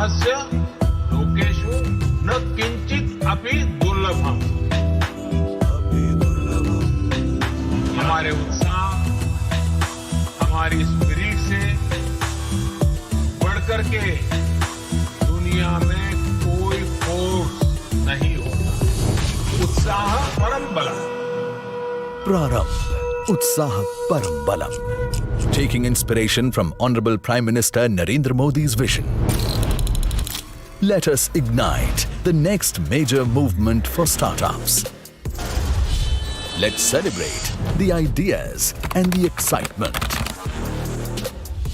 उत्साहस्य लोकेषु न किंचित अपि दुर्लभम। हमारे उत्साह, हमारी स्पिरिट से बढ़कर के दुनिया में कोई फोर्स नहीं होता। उत्साह परम बलम। Prarambh, Utsaha Param Balam. Taking inspiration from Honorable Prime Minister Narendra Modi's vision. Let us ignite the next major movement for startups. Let's celebrate the ideas and the excitement.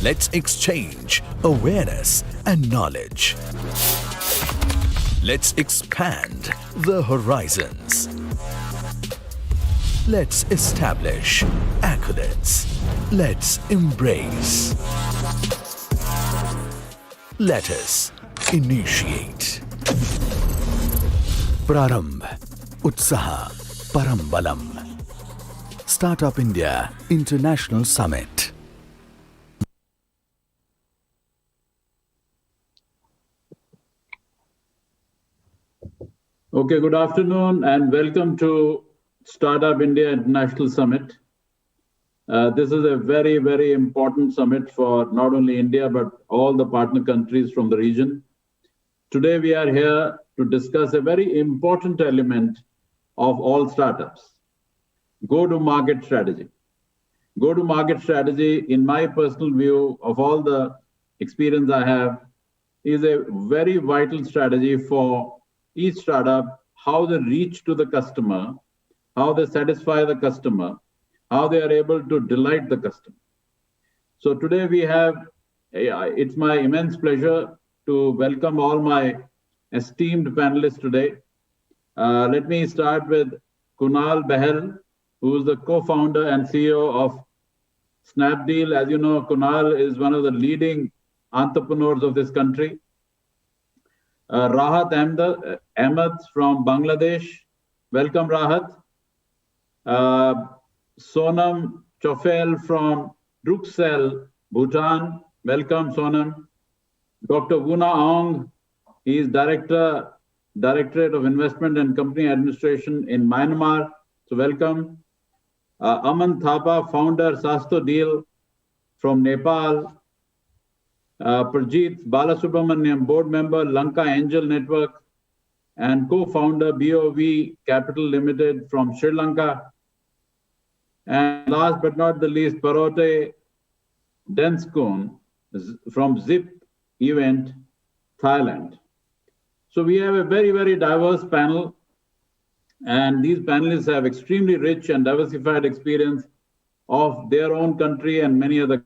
Let's exchange awareness and knowledge. Let's expand the horizons. Let's establish accolades. Let's embrace. Let us initiate. Prarambh, Utsaha, Parambalam. Startup India International Summit. Okay, good afternoon and welcome to Startup India International Summit. This is a very, very important summit for not only India, but all the partner countries from the region. Today, we are here to discuss a very important element of all startups, go-to-market strategy. Go-to-market strategy, in my personal view of all the experience I have, is a very vital strategy for each startup, how they reach to the customer, how they satisfy the customer, how they are able to delight the customer. So today we have, it's my immense pleasure to welcome all my esteemed panelists today. Let me start with Kunal Bahel, who is the co-founder and CEO of Snapdeal. As you know, Kunal is one of the leading entrepreneurs of this country. Rahat Ahmed from Bangladesh. Welcome, Rahat. Sonam Chofel from Druksel, Bhutan. Welcome, Sonam. Dr. Guna Aung, he is Directorate of Investment and Company Administration in Myanmar. So welcome. Aman Thapa, founder Sasto Deal from Nepal. Prajit Balasubramaniam, board member, Lanka Angel Network, and co-founder BOV Capital Limited from Sri Lanka. And last but not the least, Parote Denskon from Zip Event, Thailand. So we have a very, very diverse panel, and these panelists have extremely rich and diversified experience of their own country and many other.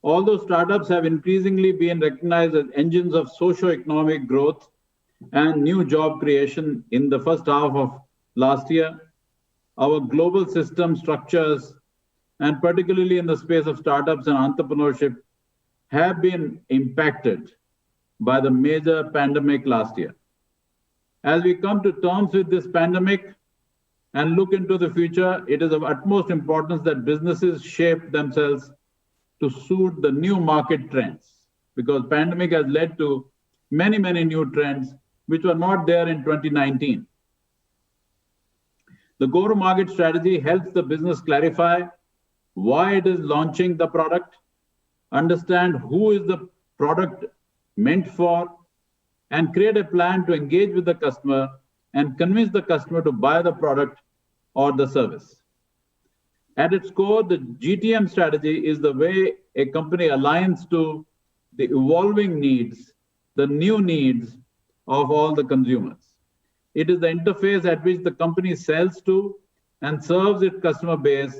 Although startups have increasingly been recognized as engines of socio-economic growth and new job creation in the first half of last year, our global system structures, and particularly in the space of startups and entrepreneurship, have been impacted by the major pandemic last year. As we come to terms with this pandemic and look into the future, it is of utmost importance that businesses shape themselves to suit the new market trends, because pandemic has led to many, many new trends which were not there in 2019. The go-to-market strategy helps the business clarify why it is launching the product, understand who is the product meant for, and create a plan to engage with the customer and convince the customer to buy the product or the service. At its core, the GTM strategy is the way a company aligns to the evolving needs, the new needs of all the consumers. It is the interface at which the company sells to and serves its customer base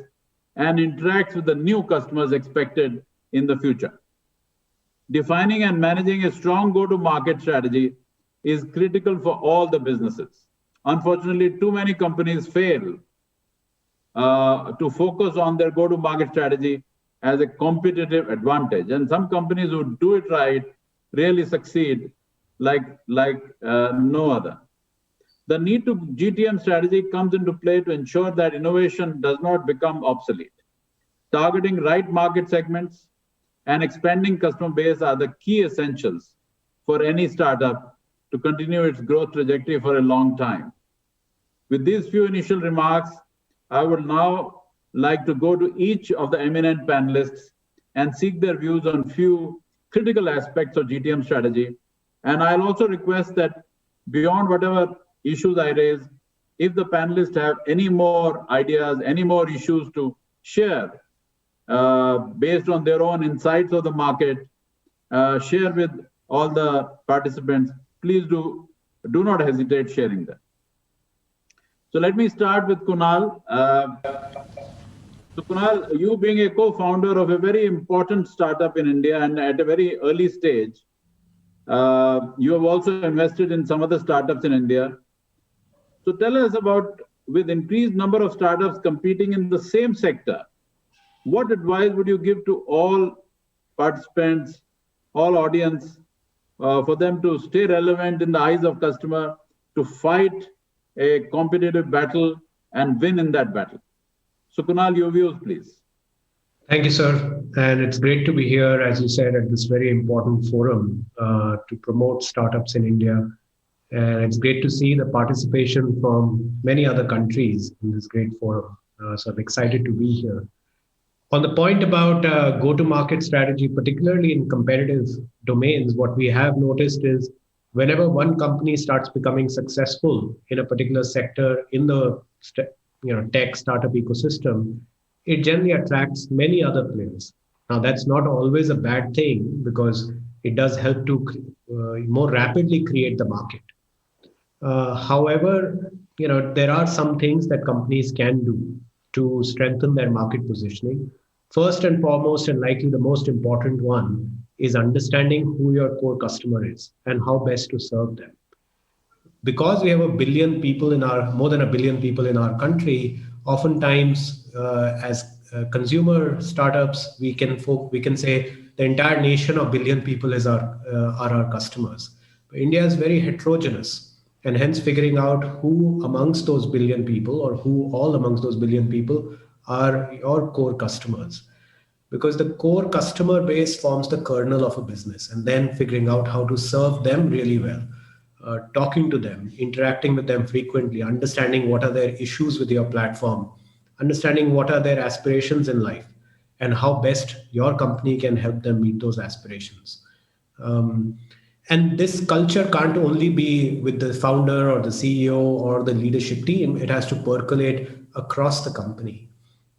and interacts with the new customers expected in the future. Defining and managing a strong go-to-market strategy is critical for all the businesses. Unfortunately, too many companies fail to focus on their go-to-market strategy as a competitive advantage. And some companies who do it right really succeed like no other. The need to GTM strategy comes into play to ensure that innovation does not become obsolete. Targeting right market segments and expanding customer base are the key essentials for any startup to continue its growth trajectory for a long time. With these few initial remarks, I would now like to go to each of the eminent panelists and seek their views on few critical aspects of GTM strategy. And I'll also request that beyond whatever issues I raise, if the panelists have any more ideas, any more issues to share based on their own insights of the market, share with all the participants, please do not hesitate sharing them. So let me start with Kunal. So Kunal, you being a co-founder of a very important startup in India and at a very early stage, you have also invested in some other startups in India. So tell us about, with increased number of startups competing in the same sector, what advice would you give to all participants, all audience, for them to stay relevant in the eyes of customer, to fight a competitive battle and win in that battle? So Kunal, your views, please. Thank you, sir. And it's great to be here, as you said, at this very important forum to promote startups in India. And it's great to see the participation from many other countries in this great forum. So I'm excited to be here. On the point about go-to-market strategy, particularly in competitive domains, what we have noticed is whenever one company starts becoming successful in a particular sector in the tech startup ecosystem, it generally attracts many other players. Now, that's not always a bad thing because it does help to more rapidly create the market. However, there are some things that companies can do to strengthen their market positioning. First and foremost, and likely the most important one, is understanding who your core customer is and how best to serve them. Because we have more than a billion people in our country, oftentimes as consumer startups, we can say the entire nation of billion people are our customers. But India is very heterogeneous. And hence figuring out who amongst those billion people or who all amongst those billion people are your core customers. Because the core customer base forms the kernel of a business, and then figuring out how to serve them really well, talking to them, interacting with them frequently, understanding what are their issues with your platform, understanding what are their aspirations in life, and how best your company can help them meet those aspirations. And this culture can't only be with the founder or the CEO or the leadership team. It has to percolate across the company,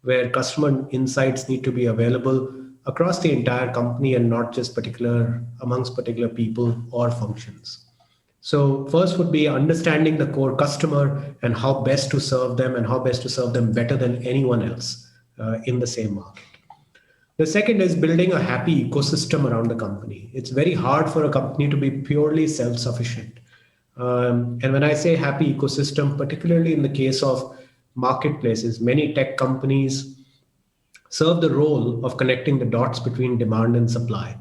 where customer insights need to be available across the entire company and not just amongst particular people or functions. So first would be understanding the core customer and how best to serve them and how best to serve them better than anyone else in the same market. The second is building a happy ecosystem around the company. It's very hard for a company to be purely self-sufficient. And when I say happy ecosystem, particularly in the case of marketplaces, many tech companies serve the role of connecting the dots between demand and supply.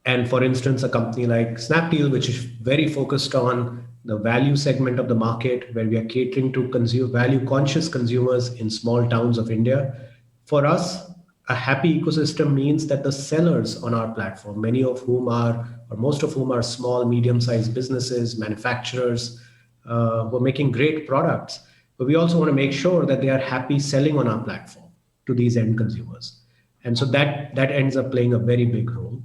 And for instance, a company like Snapdeal, which is very focused on the value segment of the market, where we are catering to value-conscious consumers in small towns of India. For us, a happy ecosystem means that the sellers on our platform, most of whom are small, medium-sized businesses, manufacturers, who are making great products, but we also want to make sure that they are happy selling on our platform to these end consumers. And so that ends up playing a very big role.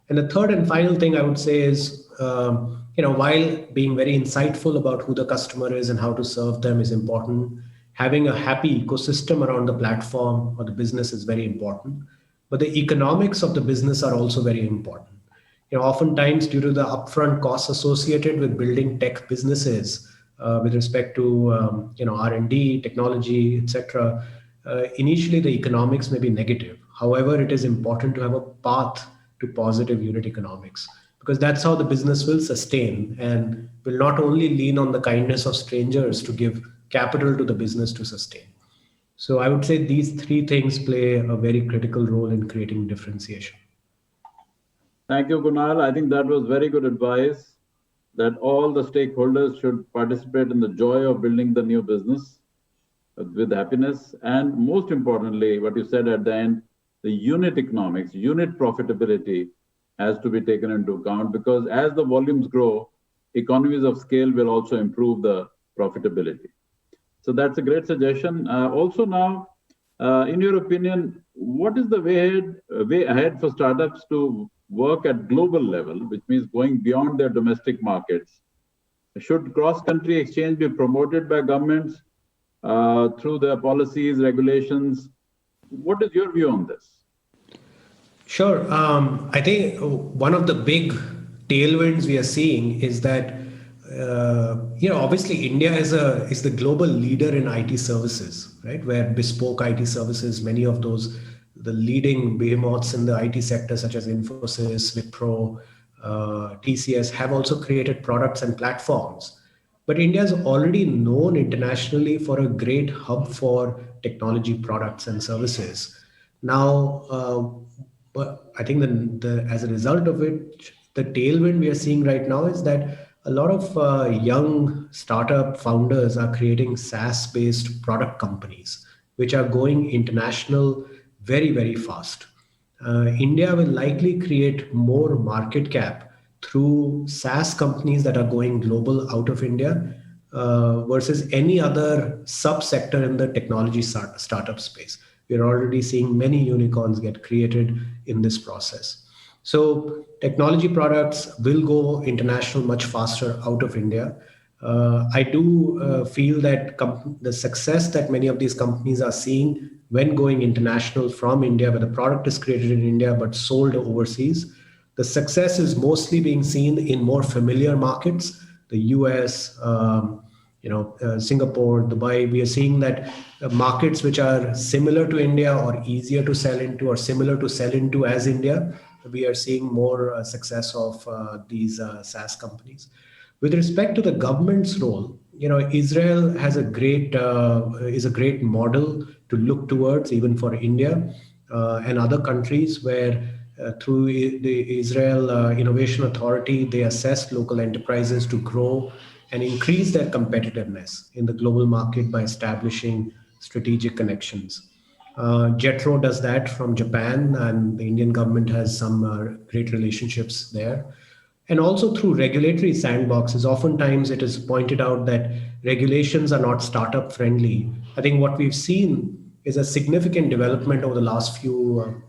And the third and final thing I would say is, while being very insightful about who the customer is and how to serve them is important, having a happy ecosystem around the platform or the business is very important. But the economics of the business are also very important. Oftentimes due to the upfront costs associated with building tech businesses, with respect to R&D, technology, etc., initially the economics may be negative. However, it is important to have a path to positive unit economics, because that's how the business will sustain and will not only lean on the kindness of strangers to give capital to the business to sustain. So I would say these three things play a very critical role in creating differentiation. Thank you, Kunal. I think that was very good advice, that all the stakeholders should participate in the joy of building the new business with happiness. And most importantly, what you said at the end, the unit economics, unit profitability, has to be taken into account, because as the volumes grow, economies of scale will also improve the profitability. So that's a great suggestion. Also now, in your opinion, what is the way ahead for startups to work at global level, which means going beyond their domestic markets? Should cross-country exchange be promoted by governments through their policies, regulations? What is your view on this? Sure. I think one of the big tailwinds we are seeing is that obviously India is the global leader in IT services, right? Where bespoke IT services, many of those, the leading behemoths in the IT sector, such as Infosys, Wipro, TCS, have also created products and platforms. But India is already known internationally for a great hub for technology products and services. Now, but I think as a result of it, the tailwind we are seeing right now is that a lot of young startup founders are creating SaaS-based product companies, which are going international very, very fast. India will likely create more market cap through SaaS companies that are going global out of India versus any other subsector in the technology startup space. We're already seeing many unicorns get created in this process. So technology products will go international much faster out of India. I do feel that the success that many of these companies are seeing when going international from India, where the product is created in India but sold overseas, the success is mostly being seen in more familiar markets, the US, Singapore, Dubai. We are seeing that markets which are similar to India or easier to sell into or similar to sell into as India, we are seeing more success of these SaaS companies. With respect to the government's role, Israel has is a great model to look towards, even for India and other countries, where through the Israel Innovation Authority, they assess local enterprises to grow and increase their competitiveness in the global market by establishing strategic connections. JETRO does that from Japan, and the Indian government has some great relationships there. And also through regulatory sandboxes, oftentimes it is pointed out that regulations are not startup friendly. I think what we've seen is a significant development over the last few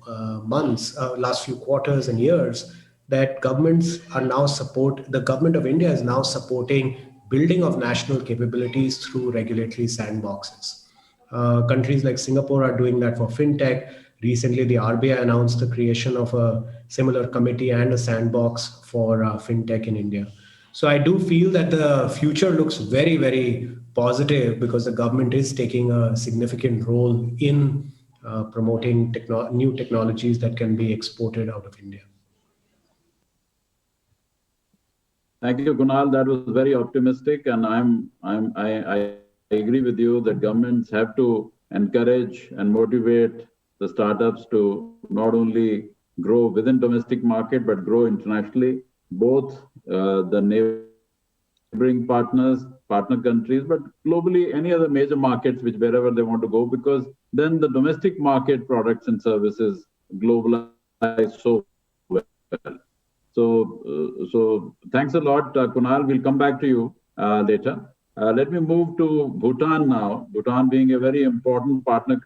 months, last few quarters and years, that the government of India is now supporting building of national capabilities through regulatory sandboxes. Countries like Singapore are doing that for fintech. Recently, the RBI announced the creation of a similar committee and a sandbox for fintech in India. So I do feel that the future looks very, very positive because the government is taking a significant role in promoting new technologies that can be exported out of India. Thank you, Kunal. That was very optimistic, and I agree with you that governments have to encourage and motivate the startups to not only grow within domestic market but grow internationally, both the neighboring partner countries, but globally any other major markets wherever they want to go, because then the domestic market products and services globalize so well. So thanks a lot, Kunal. We'll come back to you later. Let me move to Bhutan now. Bhutan being a very important partner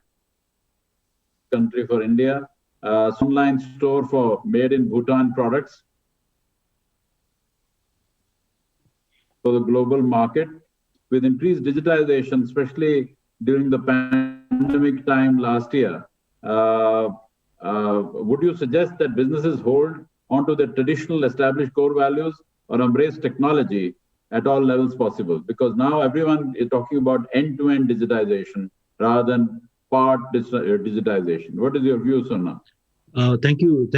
country for India. Online store for made in Bhutan products for the global market. With increased digitization, especially during the pandemic time last year, would you suggest that businesses hold onto their traditional established core values or embrace technology at all levels possible? Because now everyone is talking about end-to-end digitization rather than part digitization. What is your view, Sona? Thank you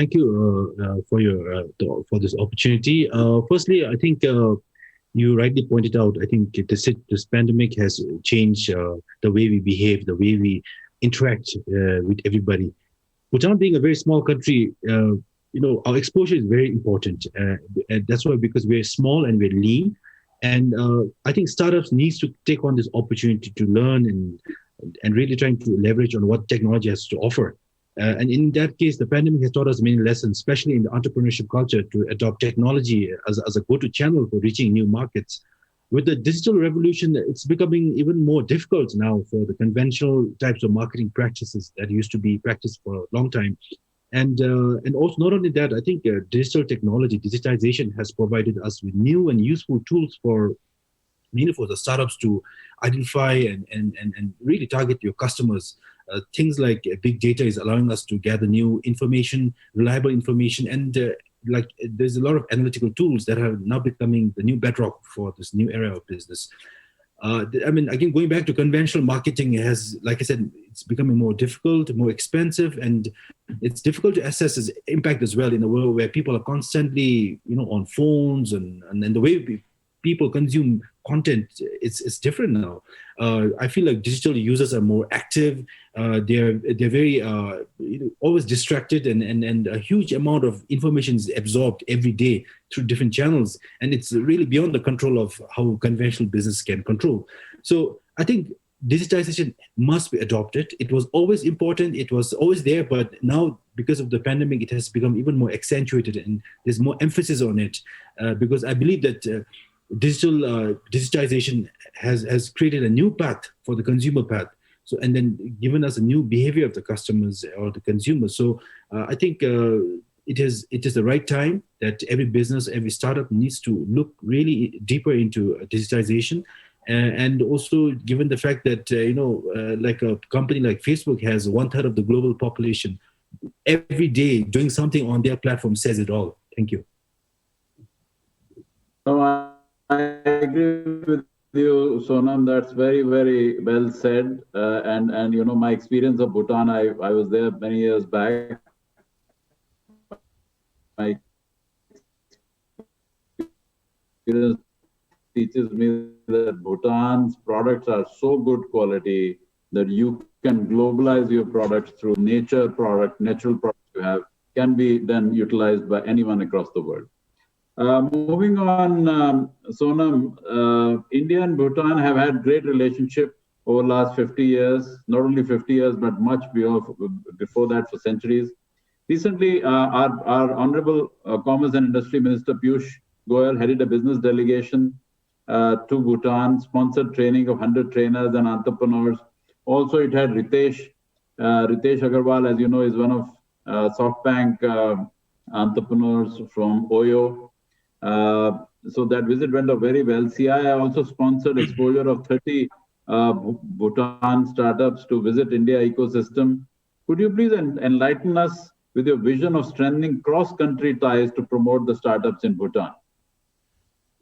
for this opportunity. Firstly, I think you rightly pointed out, I think this pandemic has changed the way we behave, the way we interact with everybody. Bhutan being a very small country, our exposure is very important. And that's why, because we're small and we're lean. And I think startups needs to take on this opportunity to learn and really trying to leverage on what technology has to offer. And in that case, the pandemic has taught us many lessons, especially in the entrepreneurship culture, to adopt technology as a go-to channel for reaching new markets. With the digital revolution, it's becoming even more difficult now for the conventional types of marketing practices that used to be practiced for a long time. And also not only that, I think digital technology, digitization has provided us with new and useful tools for the startups to identify and really target your customers. Things like big data is allowing us to gather new information, reliable information, and like there's a lot of analytical tools that are now becoming the new bedrock for this new era of business. I mean, again, going back to conventional marketing has, like I said, it's becoming more difficult, more expensive, and it's difficult to assess its impact as well in a world where people are constantly, on phones and the way people consume content, it's different now. I feel like digital users are more active. They're very always distracted, and a huge amount of information is absorbed every day through different channels, and it's really beyond the control of how conventional business can control. So I think digitization must be adopted. It was always important. It was always there, but now because of the pandemic, it has become even more accentuated, and there's more emphasis on it because I believe that. Digitization has created a new path for the consumer path. So, and then given us a new behavior of the customers or the consumers. So, I think it is the right time that every business, every startup needs to look really deeper into digitization, and also given the fact that like a company like Facebook has 1/3 of the global population, every day doing something on their platform says it all. Thank you. No, I agree with you, Sonam. That's very, very well said. And my experience of Bhutan, I was there many years back. My experience teaches me that Bhutan's products are so good quality that you can globalize your products through natural products you have, can be then utilized by anyone across the world. Moving on, Sonam, India and Bhutan have had great relationship over the last 50 years, not only 50 years, but much before that for centuries. Recently, our Honorable Commerce and Industry Minister Piyush Goyal headed a business delegation to Bhutan, sponsored training of 100 trainers and entrepreneurs. Also, it had Ritesh Agarwal, as you know, is one of SoftBank entrepreneurs from Oyo. So that visit went off very well. CII also sponsored exposure of 30 Bhutan startups to visit India ecosystem. Could you please enlighten us with your vision of strengthening cross-country ties to promote the startups in Bhutan?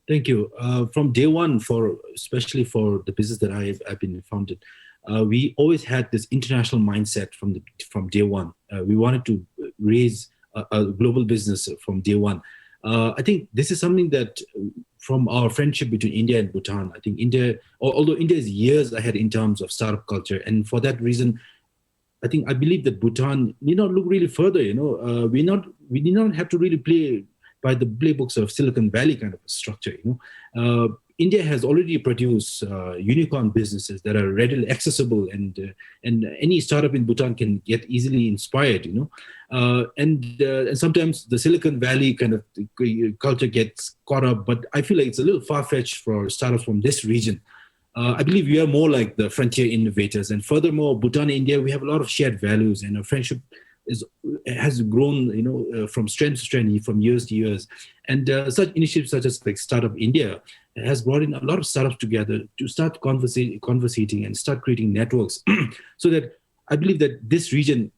Thank you. From day one, especially for the business that I've been founded, we always had this international mindset from day one. We wanted to raise a global business from day one. I think this is something that from our friendship between India and Bhutan, I think although India is years ahead in terms of startup culture, and for that reason, I believe that Bhutan need not look really further. We did not have to really play by the playbooks of Silicon Valley kind of a structure. India has already produced unicorn businesses that are readily accessible, and any startup in Bhutan can get easily inspired. And sometimes the Silicon Valley kind of culture gets caught up, but I feel like it's a little far-fetched for startups from this region. I believe we are more like the frontier innovators, and furthermore, Bhutan and India, we have a lot of shared values, and our friendship has grown, from strength to strength, from years to years. And such initiatives such as like Startup India has brought in a lot of startups together to start conversating and start creating networks so that I believe that this region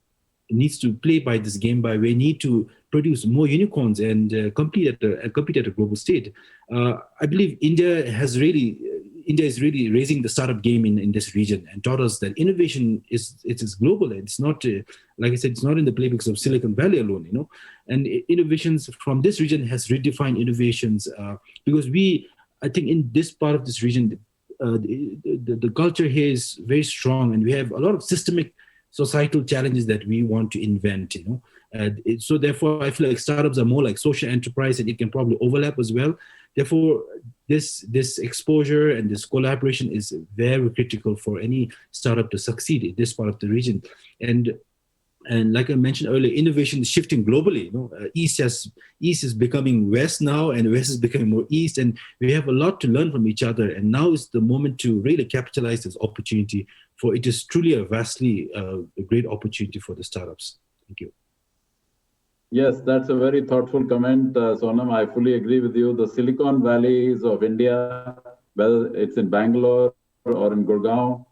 needs to play by this game by we need to produce more unicorns and compete at a global stage. I believe India is really raising the startup game in this region and taught us that innovation is global. It's not, like I said, it's not in the playbooks of Silicon Valley alone, And innovations from this region has redefined innovations because I think in this part of this region, the culture here is very strong, and we have a lot of systemic societal challenges that we want to invent, so therefore I feel like startups are more like social enterprise, and it can probably overlap as well. Therefore, this exposure and this collaboration is very critical for any startup to succeed in this part of the region. And And like I mentioned earlier, innovation is shifting globally. East is becoming West now, and West is becoming more East, and we have a lot to learn from each other. And now is the moment to really capitalize this opportunity, for it is truly a vastly great opportunity for the startups. Thank you. Yes, that's a very thoughtful comment, Sonam. I fully agree with you. The Silicon Valleys of India, whether it's in Bangalore or in Gurgaon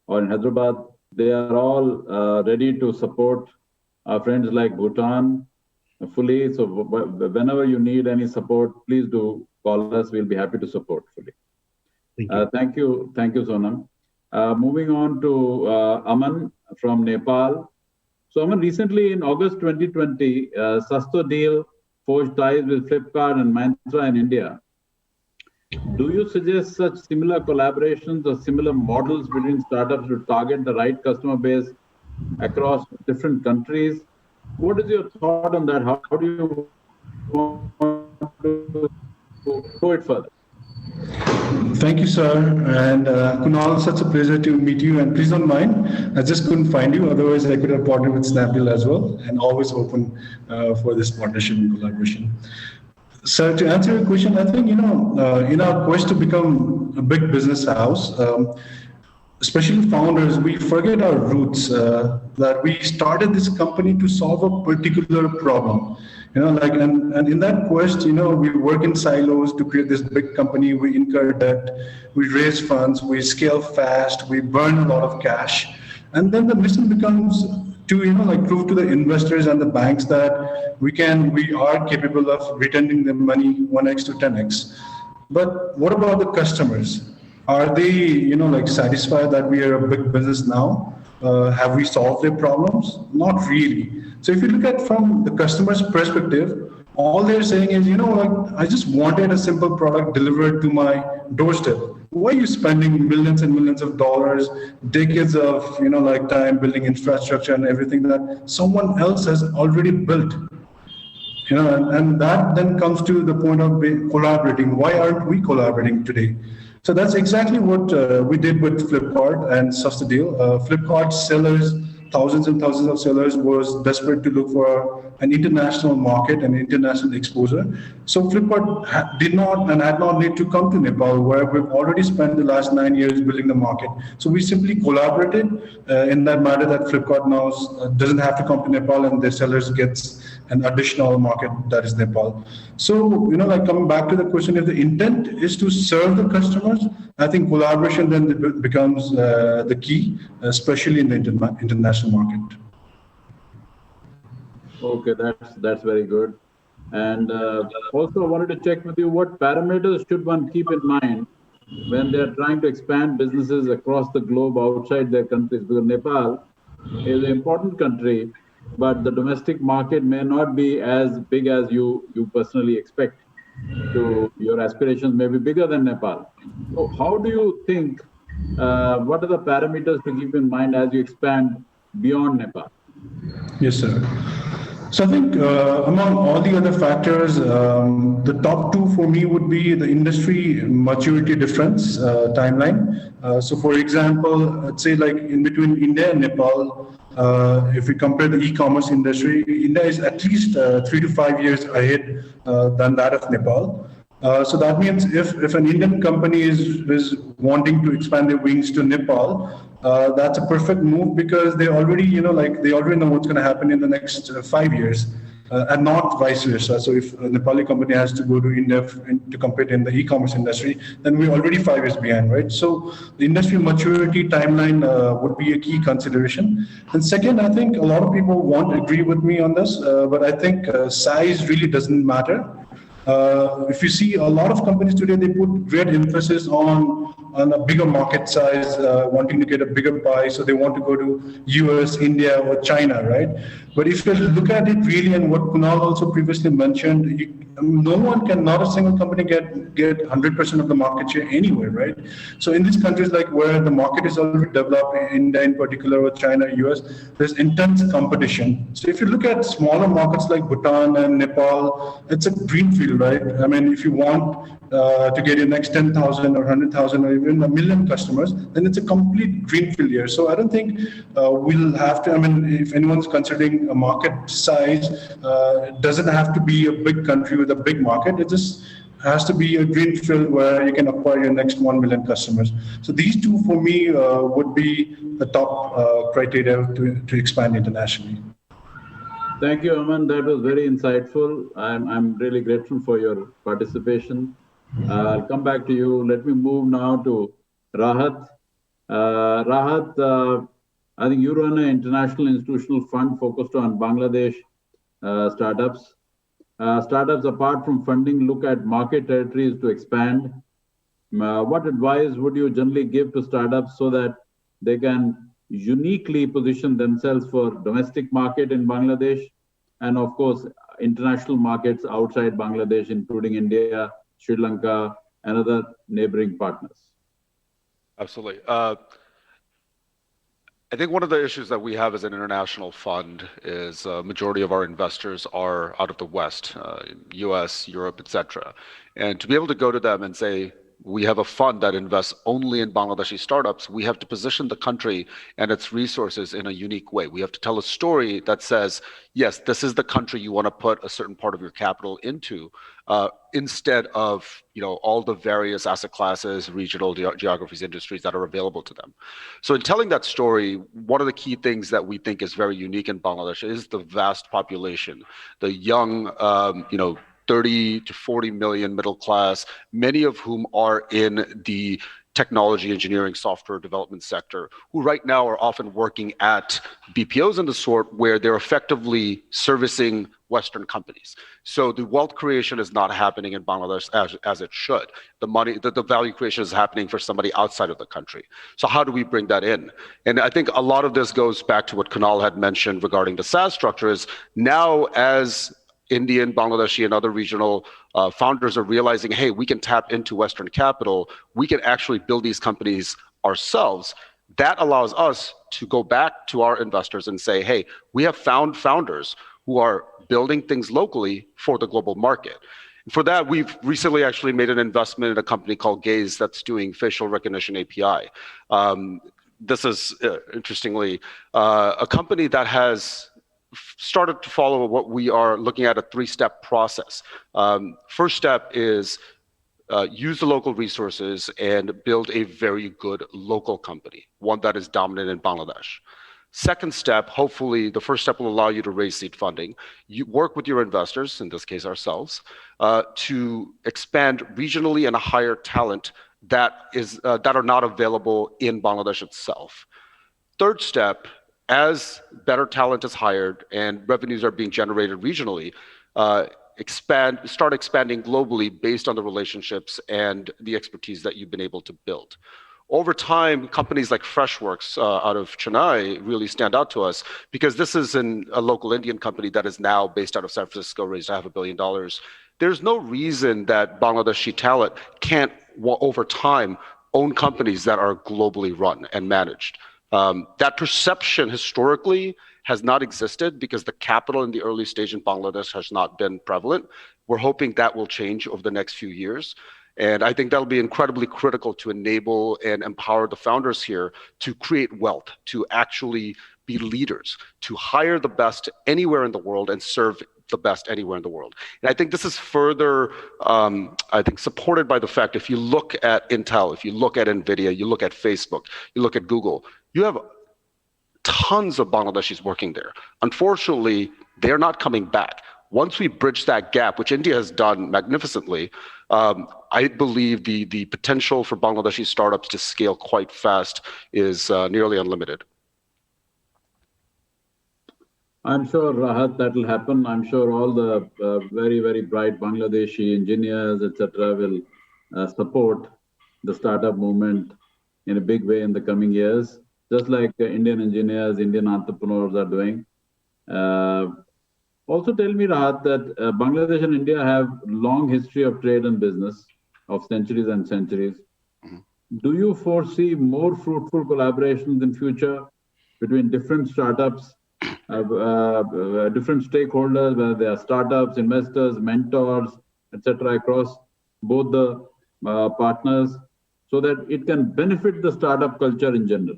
or in Hyderabad, they are all ready to support our friends like Bhutan fully. So whenever you need any support, please do call us. We'll be happy to support fully. Thank you. Thank you, Sonam. Moving on to Aman from Nepal. So Aman, recently in August 2020, Sasto Deal forged ties with Flipkart and Myntra in India. Do you suggest such similar collaborations or similar models between startups to target the right customer base across different countries? What is your thought on that? How do you want to go it further? Thank you, sir. And Kunal, such a pleasure to meet you. And please don't mind, I just couldn't find you. Otherwise, I could have partnered with Snapdeal as well. And always open for this partnership and collaboration. So to answer your question, I think, in our quest to become a big business house, especially founders, we forget our roots, that we started this company to solve a particular problem. And in that quest, we work in silos to create this big company. We incur debt, we raise funds, we scale fast, we burn a lot of cash. And then the mission becomes to, prove to the investors and the banks that we are capable of returning them money 1x to 10x. But what about the customers? Are they, satisfied that we are a big business now? Have we solved their problems? Not really. So if you look at from the customer's perspective, all they're saying is, I just wanted a simple product delivered to my doorstep. Why are you spending millions and millions of dollars, decades of, time building infrastructure and everything that someone else has already built? And that then comes to the point of collaborating. Why aren't we collaborating today? So that's exactly what we did with Flipkart and Sasto Deal. Flipkart sellers, thousands and thousands of sellers, was desperate to look for an international market and international exposure. So Flipkart did not and had not need to come to Nepal, where we've already spent the last 9 years building the market. So we simply collaborated in that matter that Flipkart now doesn't have to come to Nepal and their sellers gets an additional market that is Nepal. So, coming back to the question, if the intent is to serve the customers, I think collaboration then becomes the key, especially in the international market. Okay, that's very good. And also I wanted to check with you, what parameters should one keep in mind when they're trying to expand businesses across the globe outside their countries? Because Nepal is an important country, but the domestic market may not be as big as you personally expect. So your aspirations may be bigger than Nepal. So how do you think, what are the parameters to keep in mind as you expand beyond Nepal? Yes, sir. So I think among all the other factors, the top two for me would be the industry maturity difference timeline. So for example, let's say like in between India and Nepal, if we compare the e-commerce industry, India is at least 3 to 5 years ahead than that of Nepal. So that means if an Indian company is wanting to expand their wings to Nepal, that's a perfect move because they already, they already know what's going to happen in the next 5 years. And not vice versa. So if a Nepali company has to go to India to compete in the e-commerce industry, then we're already 5 years behind, right? So the industry maturity timeline would be a key consideration. And second, I think a lot of people won't agree with me on this, but I think size really doesn't matter. If you see a lot of companies today, they put great emphasis on a bigger market size, wanting to get a bigger pie. So they want to go to US, India, or China, right? But if you look at it really, and what Kunal also previously mentioned, no one can, not a single company get 100% of the market share anywhere, right? So in these countries like where the market is already developed, India in particular, or China, US, there's intense competition. So if you look at smaller markets like Bhutan and Nepal, it's a greenfield, right? I mean, if you want to get your next 10,000 or 100,000 or even a million customers, then it's a complete greenfield year. So I don't think we'll have to, I mean, if anyone's considering a market size, it doesn't have to be a big country with a big market. It just has to be a greenfield where you can acquire your next 1 million customers. So these two for me would be the top criteria to expand internationally. Thank you, Aman. That was very insightful. I'm really grateful for your participation. I'll come back to you. Let me move now to Rahat. Rahat, I think you run an international institutional fund focused on Bangladesh startups. Startups, apart from funding, look at market territories to expand. What advice would you generally give to startups so that they can uniquely position themselves for domestic market in Bangladesh and, of course, international markets outside Bangladesh, including India, Sri Lanka, and other neighboring partners? Absolutely. I think one of the issues that we have as an international fund is a majority of our investors are out of the West, US, Europe, etc. And to be able to go to them and say, we have a fund that invests only in Bangladeshi startups, we have to position the country and its resources in a unique way. We have to tell a story that says, yes, this is the country you want to put a certain part of your capital into, instead of all the various asset classes, regional geographies, industries that are available to them. So in telling that story, one of the key things that we think is very unique in Bangladesh is the vast population, the young, 30 to 40 million middle class, many of whom are in the technology, engineering, software development sector, who right now are often working at BPOs and the sort where they're effectively servicing Western companies. So the wealth creation is not happening in Bangladesh as it should. The value creation is happening for somebody outside of the country. So how do we bring that in? And I think a lot of this goes back to what Kunal had mentioned regarding the SaaS structures. Now, as Indian, Bangladeshi, and other regional founders are realizing, hey, we can tap into Western capital. We can actually build these companies ourselves. That allows us to go back to our investors and say, hey, we have found founders who are building things locally for the global market. And for that, we've recently actually made an investment in a company called Gaze that's doing facial recognition API. This is, interestingly, a company that has started to follow what we are looking at, a 3-step process. First step is use the local resources and build a very good local company, one that is dominant in Bangladesh. Second step, hopefully the first step will allow you to raise seed funding. You work with your investors, in this case ourselves, to expand regionally and hire talent that are not available in Bangladesh itself. Third step, as better talent is hired and revenues are being generated regionally, start expanding globally based on the relationships and the expertise that you've been able to build. Over time, companies like Freshworks out of Chennai really stand out to us because this is a local Indian company that is now based out of San Francisco, raised $500 million. There's no reason that Bangladeshi talent can't, over time, own companies that are globally run and managed. That perception historically has not existed because the capital in the early stage in Bangladesh has not been prevalent. We're hoping that will change over the next few years. And I think that'll be incredibly critical to enable and empower the founders here to create wealth, to actually be leaders, to hire the best anywhere in the world and serve the best anywhere in the world. And I think this is further, supported by the fact if you look at Intel, if you look at NVIDIA, you look at Facebook, you look at Google, you have tons of Bangladeshis working there. Unfortunately, they're not coming back. Once we bridge that gap, which India has done magnificently, I believe the potential for Bangladeshi startups to scale quite fast is nearly unlimited. I'm sure, Rahat, that will happen. I'm sure all the very, very bright Bangladeshi engineers, etc., will support the startup movement in a big way in the coming years, just like Indian engineers, Indian entrepreneurs are doing. Also tell me, Rahat, that Bangladesh and India have long history of trade and business of centuries and centuries. Do you foresee more fruitful collaborations in future between different startups, different stakeholders, whether they are startups, investors, mentors, etc., across both the partners, so that it can benefit the startup culture in general?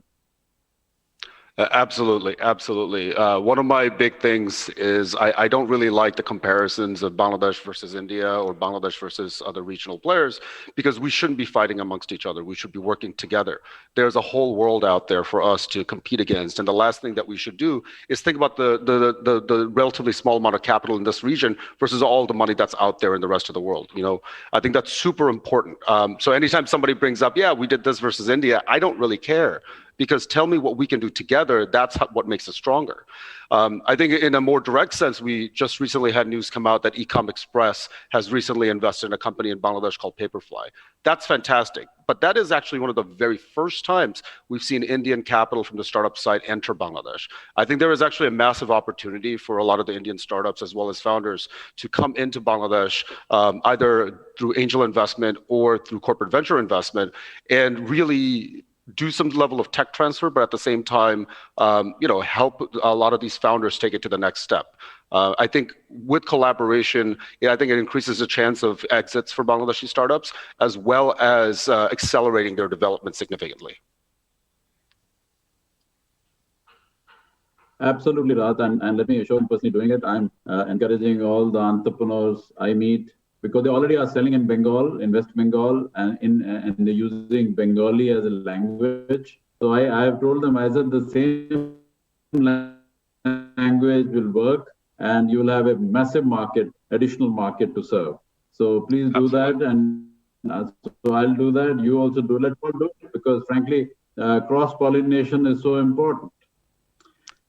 Absolutely, absolutely. One of my big things is I don't really like the comparisons of Bangladesh versus India or Bangladesh versus other regional players, because we shouldn't be fighting amongst each other. We should be working together. There's a whole world out there for us to compete against. And the last thing that we should do is think about the relatively small amount of capital in this region versus all the money that's out there in the rest of the world. You know, I think that's super important. So anytime somebody brings up, yeah, we did this versus India, I don't really care. Because tell me what we can do together, that's what makes us stronger. I think in a more direct sense, we just recently had news come out that Ecom Express has recently invested in a company in Bangladesh called Paperfly. That's fantastic. But that is actually one of the very first times we've seen Indian capital from the startup side enter Bangladesh. I think there is actually a massive opportunity for a lot of the Indian startups as well as founders to come into Bangladesh, either through angel investment or through corporate venture investment, and really do some level of tech transfer, but at the same time, help a lot of these founders take it to the next step. I think with collaboration, I think it increases the chance of exits for Bangladeshi startups, as well as accelerating their development significantly. Absolutely, Rahat, and let me assure you, personally doing it, I'm encouraging all the entrepreneurs I meet, because they already are selling in Bengal, in West Bengal, and they're using Bengali as a language. So I have told them, I said, the same language will work, and you will have a massive market, additional market to serve. So please do that, and so I'll do that. You also do. Let's all do it, because frankly, cross-pollination is so important.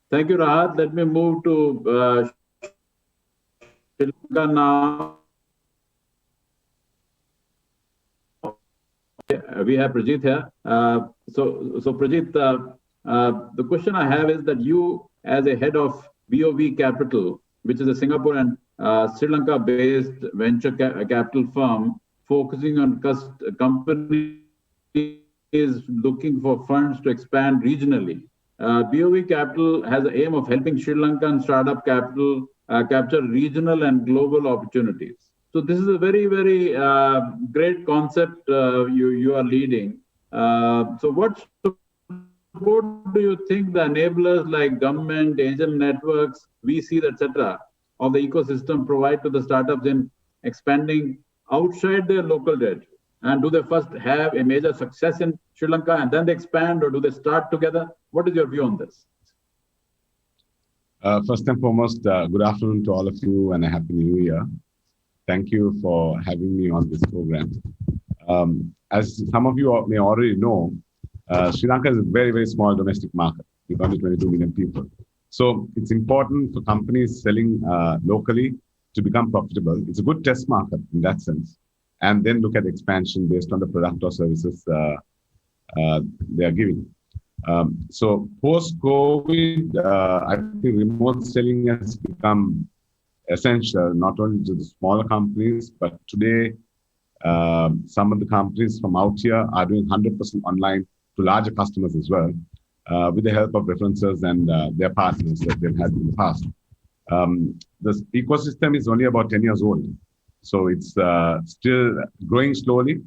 Thank you, Rahat. Let me move to Sri Lanka now. We have Prajit here. So Prajit, the question I have is that you, as a head of BOV Capital, which is a Singapore and Sri Lanka-based venture capital firm focusing on companies looking for funds to expand regionally. BOV Capital has the aim of helping Sri Lankan startup capital capture regional and global opportunities. So this is a very, very great concept you are leading. So what support do you think the enablers like government, angel networks, VCs, etc., of the ecosystem provide to the startups in expanding outside their local territory? And do they first have a major success in Sri Lanka and then they expand, or do they start together? What is your view on this? First and foremost, good afternoon to all of you and a happy new year. Thank you for having me on this program. As some of you may already know, Sri Lanka is a very, very small domestic market with only 22 million people. So it's important for companies selling locally to become profitable. It's a good test market in that sense. And then look at expansion based on the product or services they are giving. So post-COVID, I think remote selling has become essential, not only to the smaller companies, but today, some of the companies from out here are doing 100% online to larger customers as well, with the help of references and their partners that they've had in the past. This ecosystem is only about 10 years old, so it's still growing slowly.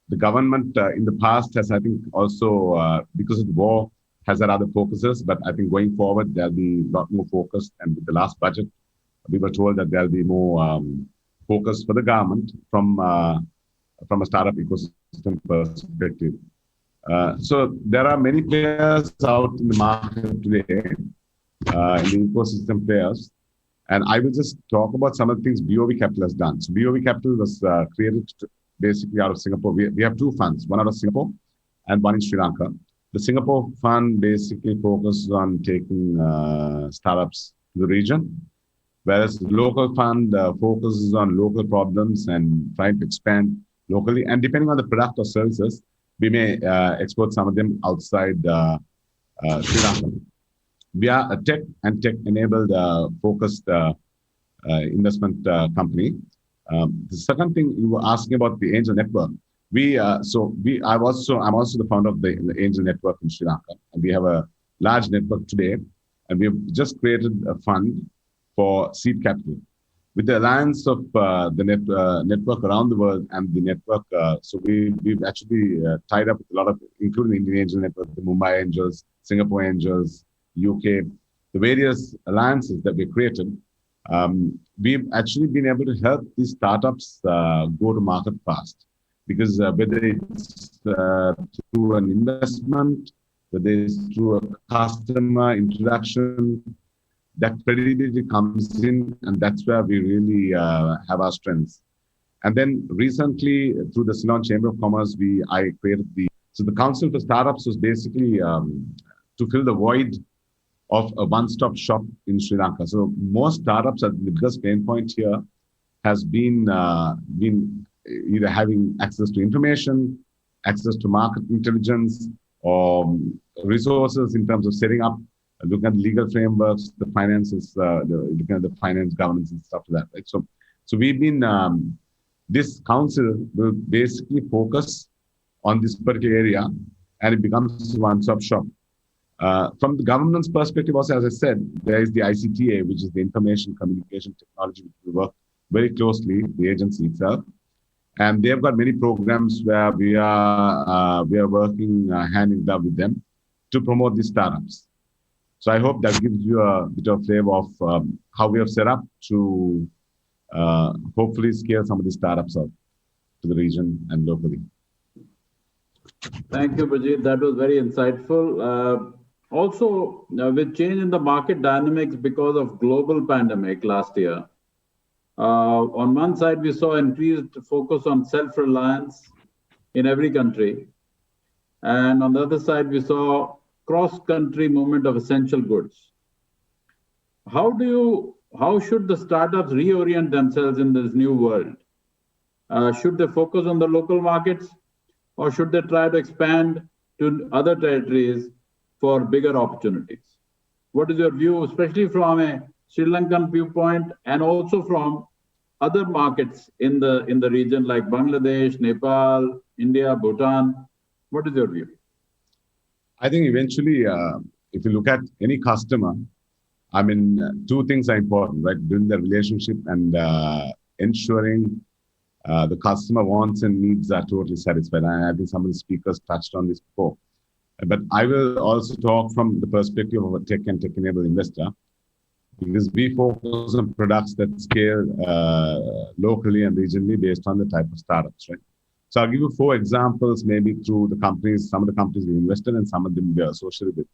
The government in the past has, I think, also, because of the war, has had other focuses, but I think going forward, there'll be a lot more focus. And with the last budget, we were told that there'll be more focus for the government from a startup ecosystem perspective. So there are many players out in the market today, in the ecosystem players. And I will just talk about some of the things BOV Capital has done. So BOV Capital was created basically out of Singapore. We have two funds, one out of Singapore and one in Sri Lanka. The Singapore fund basically focuses on taking startups to the region, whereas the local fund focuses on local problems and trying to expand locally. And depending on the product or services, we may export some of them outside Sri Lanka. We are a tech and tech-enabled focused investment company. The second thing you were asking about the angel network. I'm also the founder of the angel network in Sri Lanka, and we have a large network today, and we've just created a fund for seed capital with the alliance of the network around the world and the network. So we've actually tied up with a lot of, including the Indian Angel Network, the Mumbai Angels, Singapore Angels, UK, the various alliances that we created. We've actually been able to help these startups go to market fast, because whether it's through an investment, whether it's through a customer introduction, that credibility comes in, and that's where we really have our strengths. And then recently, through the Ceylon Chamber of Commerce, I created the Council for Startups was basically to fill the void of a one-stop shop in Sri Lanka. So most startups, the biggest pain point here has been either having access to information, access to market intelligence, or resources in terms of setting up, looking at legal frameworks, the finances, looking at the finance governance and stuff like that. Right? So we've been, this council will basically focus on this particular area, and it becomes a one-stop shop. From the government's perspective also, as I said, there is the ICTA, which is the Information Communication Technology, which we work very closely, the agency itself. And they've got many programs where we are working hand in glove with them to promote these startups. So I hope that gives you a bit of flavor of how we have set up to hopefully scale some of these startups out to the region and locally. Thank you, Bajit. That was very insightful. Also, with change in the market dynamics because of global pandemic last year, on one side, we saw increased focus on self-reliance in every country. And on the other side, we saw cross-country movement of essential goods. How should the startups reorient themselves in this new world? Should they focus on the local markets, or should they try to expand to other territories for bigger opportunities? What is your view, especially from a Sri Lankan viewpoint, and also from other markets in the region like Bangladesh, Nepal, India, Bhutan? What is your view? I think eventually, if you look at any customer, I mean, two things are important, right? Building the relationship and ensuring the customer wants and needs are totally satisfied. And I think some of the speakers touched on this before. But I will also talk from the perspective of a tech and tech-enabled investor, because we focus on products that scale locally and regionally based on the type of startups, right? So I'll give you 4 examples, maybe through the companies, some of the companies we invested in, some of them we are associated with.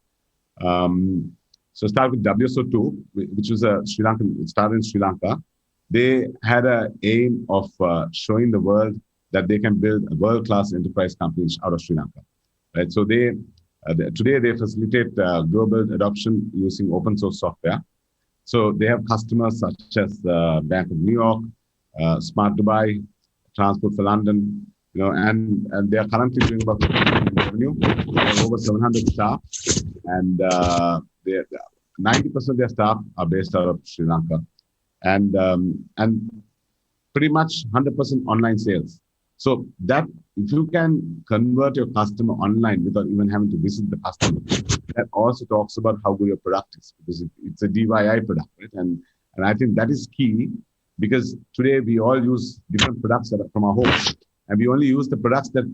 So start with WSO2, which was a Sri Lankan, it started in Sri Lanka. They had an aim of showing the world that they can build a world-class enterprise companies out of Sri Lanka, right? So today they facilitate global adoption using open source software. So they have customers such as Bank of New York, Smart Dubai, Transport for London, and they are currently doing about 50 million in revenue. They have over 700 staff, and 90% of their staff are based out of Sri Lanka, and pretty much 100% online sales. So that if you can convert your customer online without even having to visit the customer, that also talks about how good your product is, because it's a DIY product, right? And I think that is key, because today we all use different products that are from our homes, and we only use the products that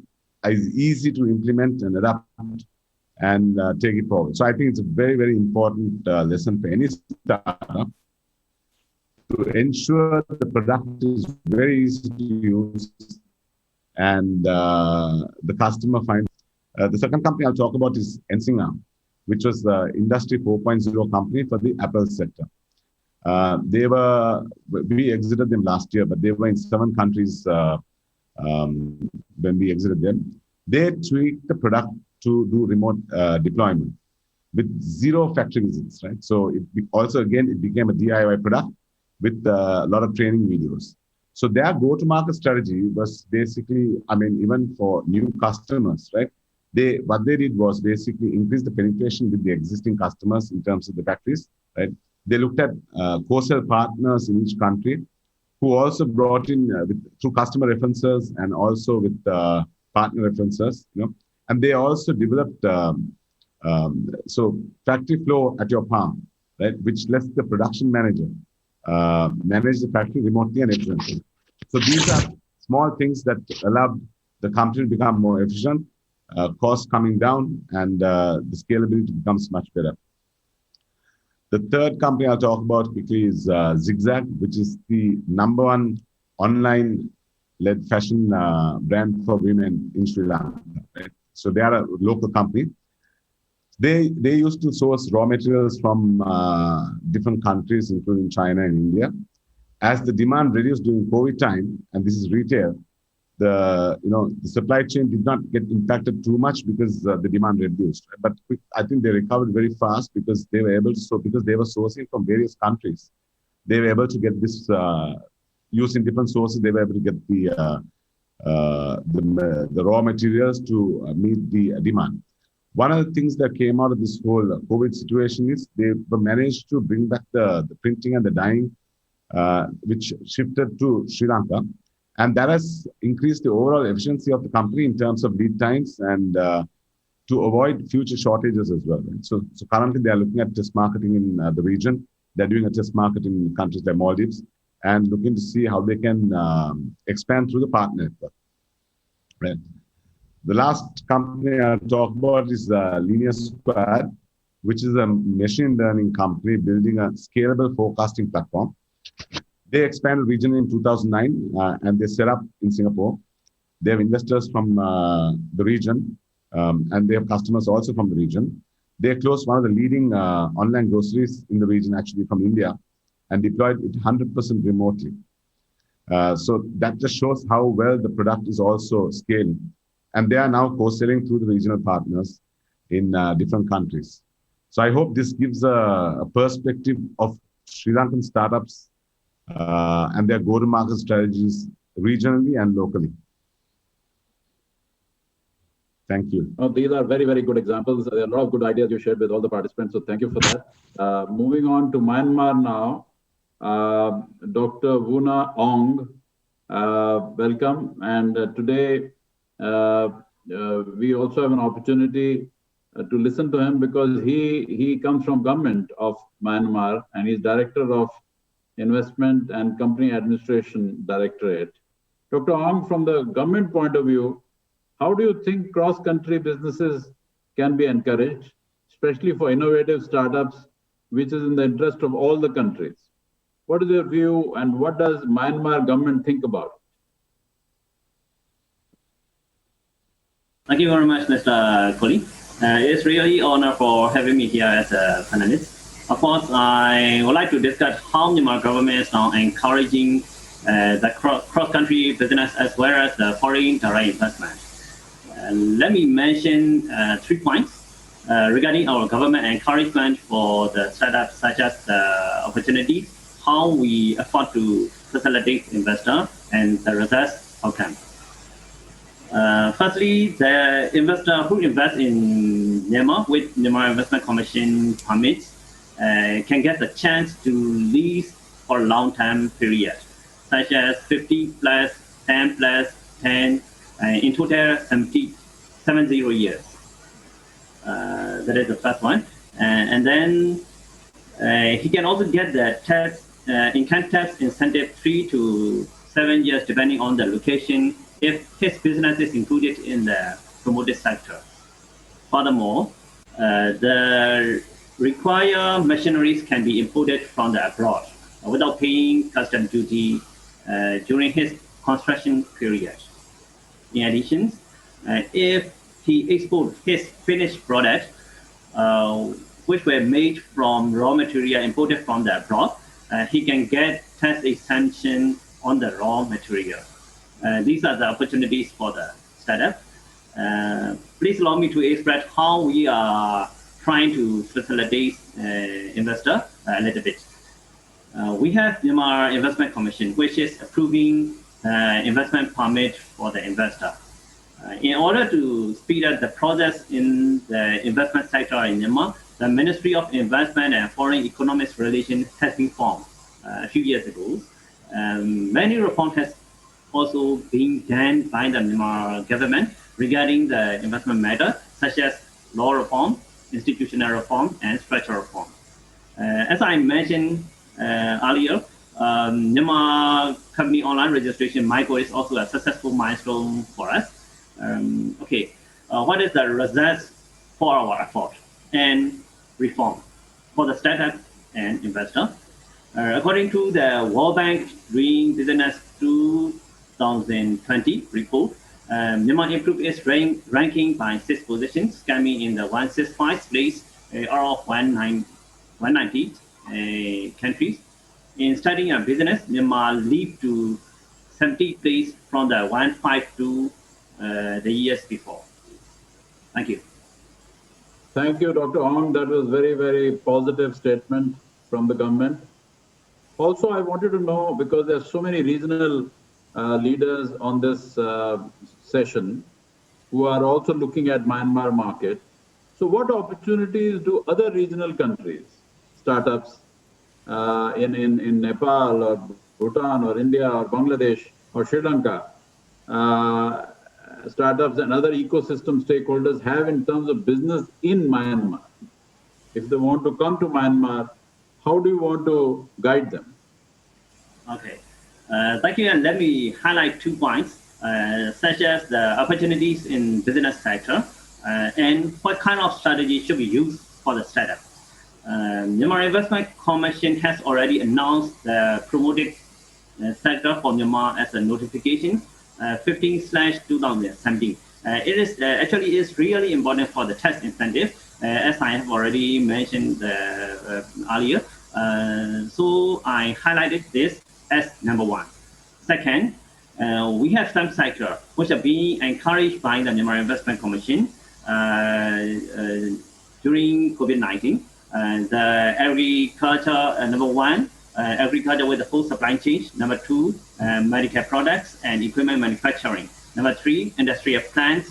is easy to implement and adapt and take it forward. So I think it's a very, very important lesson for any startup to ensure the product is very easy to use and the customer finds. The second company I'll talk about is Ensinga, which was the Industry 4.0 company for the Apple sector. We exited them last year, but they were in 7 countries when we exited them. They tweaked the product to do remote deployment with 0 factory visits, right? So it became a DIY product with a lot of training videos. So their go-to-market strategy was basically, I mean, even for new customers, right? what they did was basically increase the penetration with the existing customers in terms of the factories, right? They looked at co-sell partners in each country who also brought in through customer references and also with partner references, and they also developed so factory flow at your palm, right, which lets the production manager manage the factory remotely and efficiently. So these are small things that allowed the company to become more efficient, costs coming down, and the scalability becomes much better. The third company I'll talk about quickly is Zigzag, which is the #1 online-led fashion brand for women in Sri Lanka. Right? So they are a local company. They used to source raw materials from different countries, including China and India. As the demand reduced during COVID time, and this is retail, the supply chain did not get impacted too much because the demand reduced. But I think they recovered very fast because they were able to, because they were sourcing from various countries. They were able to get this using different sources. They were able to get the raw materials to meet the demand. One of the things that came out of this whole COVID situation is they managed to bring back the printing and the dyeing, which shifted to Sri Lanka. And that has increased the overall efficiency of the company in terms of lead times and to avoid future shortages as well. Right? So currently they are looking at test marketing in the region. They're doing a test market in countries like Maldives and looking to see how they can expand through the partner network. Right. The last company I'll talk about is Linear Squared, which is a machine learning company building a scalable forecasting platform. They expanded regionally in 2009 and they set up in Singapore. They have investors from the region and they have customers also from the region. They closed one of the leading online groceries in the region, actually from India, and deployed it 100% remotely. So that just shows how well the product is also scaling. And they are now co-selling through the regional partners in different countries. So I hope this gives a perspective of Sri Lankan startups and their go-to-market strategies regionally and locally. Thank you. Oh, these are very, very good examples. There are a lot of good ideas you shared with all the participants, so thank you for that. Moving on to Myanmar now, Dr. Wuna Ong, welcome. And today, we also have an opportunity to listen to him because he comes from government of Myanmar and he's Director of Investment and Company Administration Directorate. Dr. Ong, from the government point of view, how do you think cross-country businesses can be encouraged, especially for innovative startups, which is in the interest of all the countries? What is your view and what does Myanmar government think about it? Thank you very much, Mr. Kohli. It's really an honor for having me here as a panelist. Of course, I would like to discuss how Myanmar government is now encouraging the cross-country business as well as the foreign direct investment. Let me mention 3 points regarding our government encouragement for the startups, such as the opportunity, how we afford to facilitate investor, and the result outcome. Firstly, the investor who invests in Myanmar with Myanmar Investment Commission permits can get the chance to lease for a long-term period, such as 50 plus, 10 plus, 10, in total 70 years. That is the first one. And then he can also get the income tax incentive 3 to 7 years, depending on the location, if his business is included in the promoted sector. Furthermore, the required machineries can be imported from the abroad without paying custom duty during his construction period. In addition, if he exports his finished product, which were made from raw material imported from the abroad, he can get tax exemption on the raw material. These are the opportunities for the startup. Please allow me to express how we are trying to facilitate investor a little bit. We have Myanmar Investment Commission, which is approving investment permit for the investor. In order to speed up the process in the investment sector in Myanmar, the Ministry of Investment and Foreign Economic Relations has been formed a few years ago. Many reforms has also been done by the Myanmar government regarding the investment matter, such as law reform, institutional reform, and structural reform. As I mentioned earlier, Myanmar Company Online Registration MICO is also a successful milestone for us. What is the result for our effort and reform for the startup and investor? According to the World Bank Doing Business 2020 report, Myanmar improved its ranking by 6 positions, coming in the 165th place out of 190 countries. In starting a business, Myanmar leaped to 70th place from the 152 the years before. Thank you. Thank you, Dr. Ong. That was very, very positive statement from the government. Also, I wanted to know, because there's so many regional leaders on this session who are also looking at Myanmar market. So what opportunities do other regional countries, startups in Nepal or Bhutan or India or Bangladesh or Sri Lanka, startups and other ecosystem stakeholders have in terms of business in Myanmar? If they want to come to Myanmar, how do you want to guide them? Okay, thank you. And let me highlight 2 points, such as the opportunities in business sector and what kind of strategy should be used for the startup. Myanmar Investment Commission has already announced the promoted sector for Myanmar as a notification 15/2017. It is actually is really important for the tax incentive, as I have already mentioned earlier. So I highlighted this as number 1. Second, we have some sector which are being encouraged by the Myanmar Investment Commission during COVID-19. The agriculture, number 1, agriculture with the full supply chain. Number 2, medical products and equipment manufacturing. Number 3, industrial plants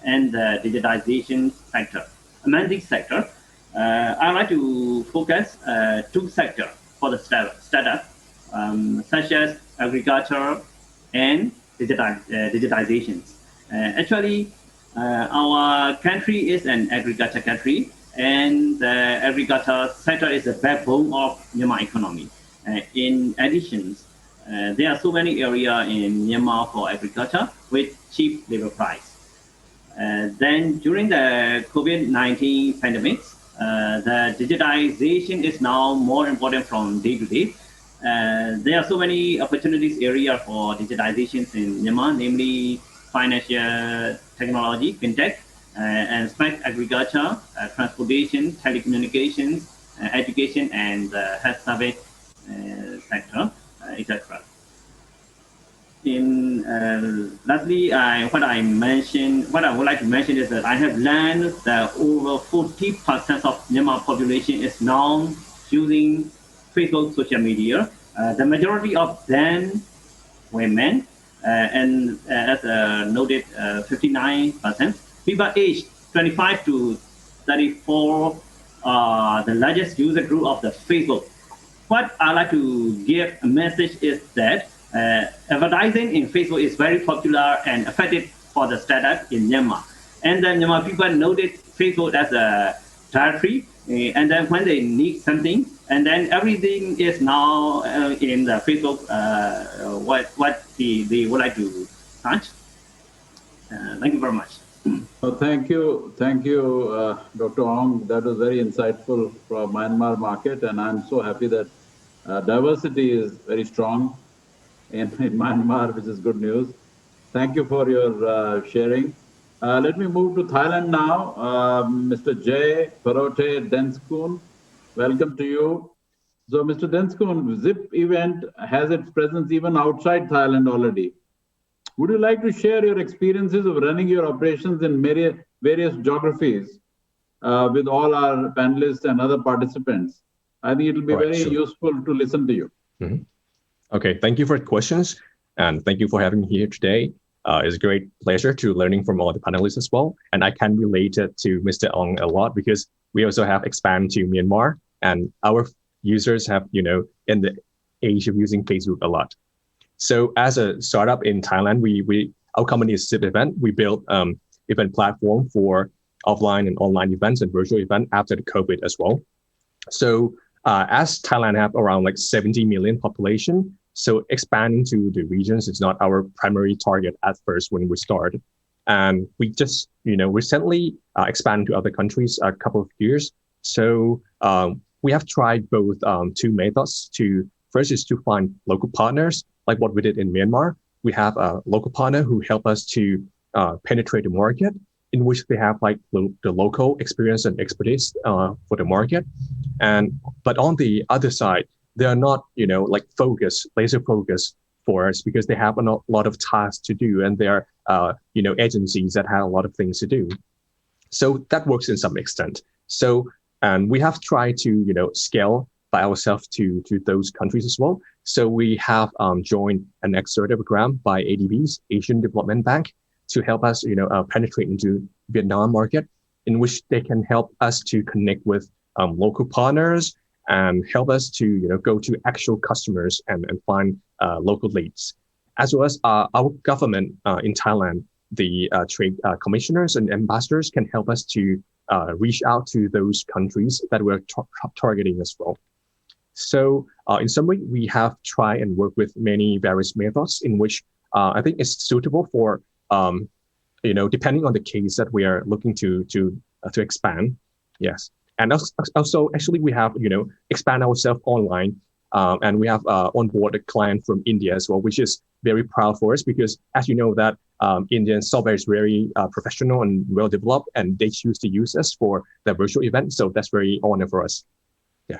and the digitization sector. Among these sectors, I'd like to focus 2 sectors for the startup, such as agriculture and digitizations. Actually, our country is an agriculture country, and the agriculture sector is the backbone of Myanmar economy. In addition, there are so many areas in Myanmar for agriculture with cheap labor price. Then during the COVID-19 pandemic, the digitization is now more important from day to day. There are so many opportunities area for digitizations in Myanmar, namely financial technology, fintech, and smart agriculture, transportation, telecommunications, education, and health service sector, etc. Lastly, what I would like to mention is that I have learned that over 40% of Myanmar population is now using Facebook social media. The majority of them women, and as noted, 59%. People aged 25 to 34 are the largest user group of the Facebook. What I like to give a message is that advertising in Facebook is very popular and effective for the startup in Myanmar. And then Myanmar people noted Facebook as a directory, and then when they need something, and then everything is now in the Facebook, what they would like to touch. Thank you very much. Thank you, Dr. Ong. That was very insightful for Myanmar market, and I'm so happy that diversity is very strong in Myanmar, which is good news. Thank you for your sharing. Let me move to Thailand now. Mr. Jay Parote Denskun, welcome to you. So, Mr. Denskun, ZIP event has its presence even outside Thailand already. Would you like to share your experiences of running your operations in various geographies with all our panelists and other participants? I think it will be very useful to listen to you. Okay, thank you for the questions, and thank you for having me here today. It's a great pleasure to learning from all the panelists as well. And I can relate it to Mr. Ong a lot because we also have expand to Myanmar, and our users have, in the age of using Facebook a lot. So as a startup in Thailand, our company is Zip Event. We built event platform for offline and online events and virtual event after the COVID as well. So as Thailand have around like 70 million population, so expanding to the regions is not our primary target at first when we started. And we just, recently expanded to other countries a couple of years. So we have tried both two methods. First is to find local partners, like what we did in Myanmar. We have a local partner who help us to penetrate the market, in which they have like the local experience and expertise for the market. But on the other side, they are not, laser focused for us because they have a lot of tasks to do, and they're, agencies that have a lot of things to do. So that works in some extent. So, and we have tried to, scale by ourselves to those countries as well. So we have joined an accelerator program by ADB's Asian Development Bank to help us, penetrate into Vietnam market, in which they can help us to connect with local partners and help us to, go to actual customers and find local leads, as well as our government in Thailand. The trade commissioners and ambassadors can help us to reach out to those countries that we're targeting as well. So in summary, we have tried and worked with many various methods in which I think it's suitable for, depending on the case that we are looking to expand. Yes. And also, actually, we have, expand ourselves online. And we have on board a client from India as well, which is very proud for us because, as you know, that Indian software is very professional and well developed, and they choose to use us for the virtual event. So that's very honor for us. Yeah.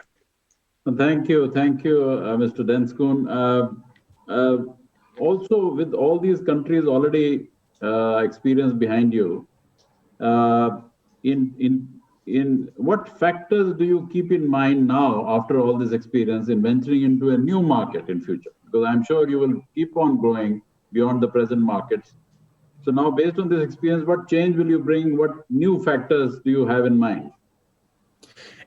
Thank you, Mr. Denskun. Also, with all these countries already experience behind you, in what factors do you keep in mind now after all this experience in venturing into a new market in future? Because I'm sure you will keep on growing beyond the present markets. So now, based on this experience, what change will you bring? What new factors do you have in mind?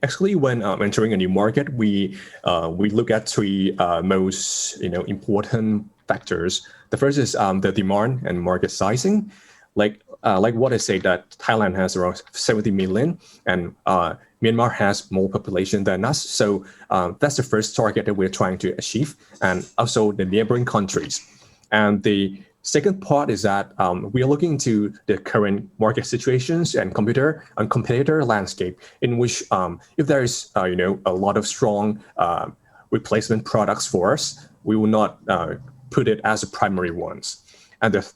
Actually, when entering a new market, we look at three most important factors. The first is the demand and market sizing. Like what I say, that Thailand has around 70 million, and Myanmar has more population than us. So that's the first target that we're trying to achieve, and also the neighboring countries. And the second part is that we are looking into the current market situations and competitor landscape, in which if there is a lot of strong replacement products for us, we will not put it as the primary ones. And the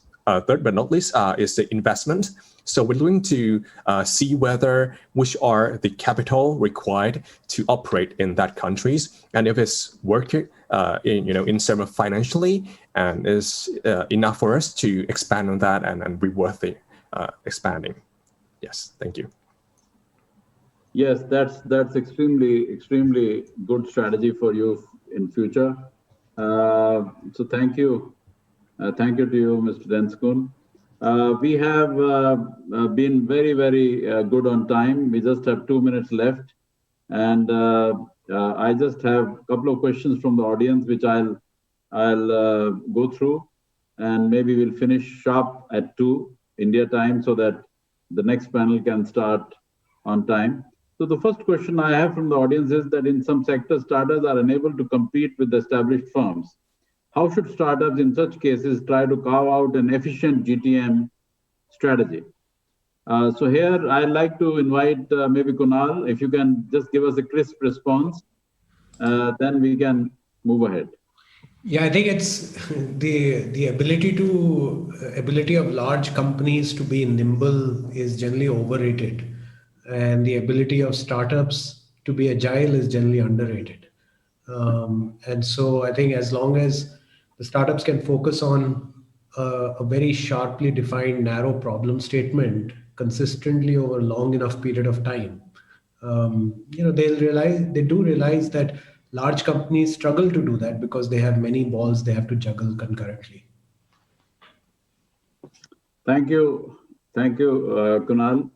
third but not least is the investment. So we're looking to see which are the capital required to operate in that countries, and if it's working in terms of financially and is enough for us to expand on that and be worth it expanding. Yes, thank you. Yes, that's extremely good strategy for you in future. So thank you. Thank you to you, Mr. Denskun. We have been very good on time. We just have 2 minutes left. And I just have a couple of questions from the audience, which I'll go through. And maybe we'll finish sharp at 2 India time so that the next panel can start on time. So the first question I have from the audience is that in some sectors, startups are unable to compete with established firms. How should startups in such cases try to carve out an efficient GTM strategy? So here I'd like to invite maybe Kunal, if you can just give us a crisp response, then we can move ahead. Yeah, I think it's the ability of large companies to be nimble is generally overrated, and the ability of startups to be agile is generally underrated. And so I think as long as the startups can focus on a very sharply defined, narrow problem statement consistently over a long enough period of time, they do realize that large companies struggle to do that because they have many balls they have to juggle concurrently. Thank you. Thank you, Kunal.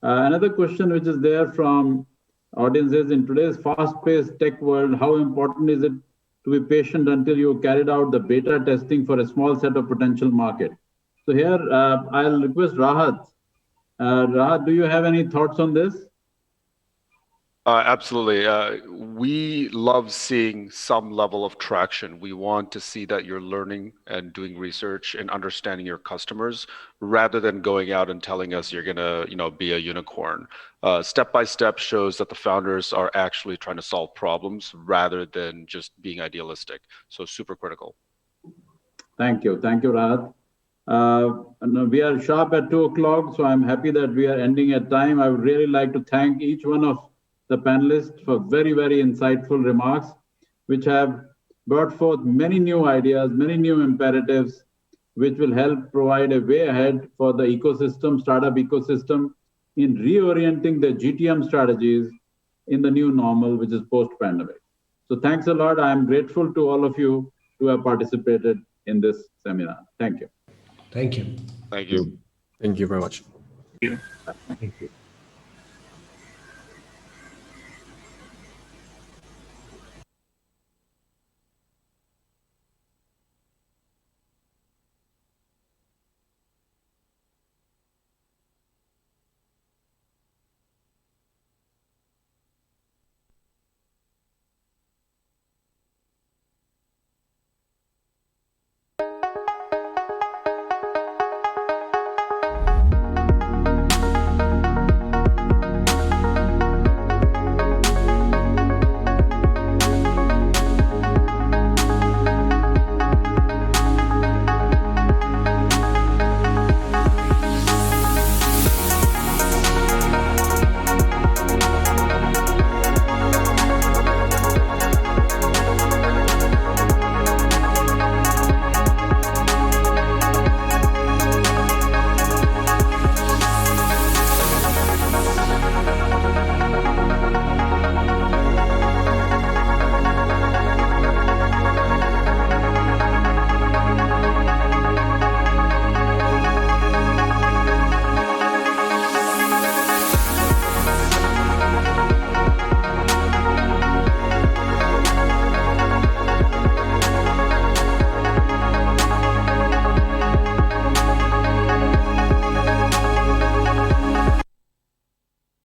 Another question which is there from audiences: in today's fast-paced tech world, how important is it to be patient until you carried out the beta testing for a small set of potential market? So here, I'll request Rahat. Rahat, do you have any thoughts on this? Absolutely. We love seeing some level of traction. We want to see that you're learning and doing research and understanding your customers rather than going out and telling us you're going to, be a unicorn. Step by step shows that the founders are actually trying to solve problems rather than just being idealistic. So super critical. Thank you. Thank you, Rahat. We are sharp at 2 o'clock, so I'm happy that we are ending at time. I would really like to thank each one of the panelists for very, very insightful remarks, which have brought forth many new ideas, many new imperatives, which will help provide a way ahead for the ecosystem, startup ecosystem, in reorienting the GTM strategies in the new normal, which is post-pandemic. So thanks a lot. I am grateful to all of you who have participated in this seminar. Thank you. Thank you. Thank you. Thank you very much. Thank you. Thank you.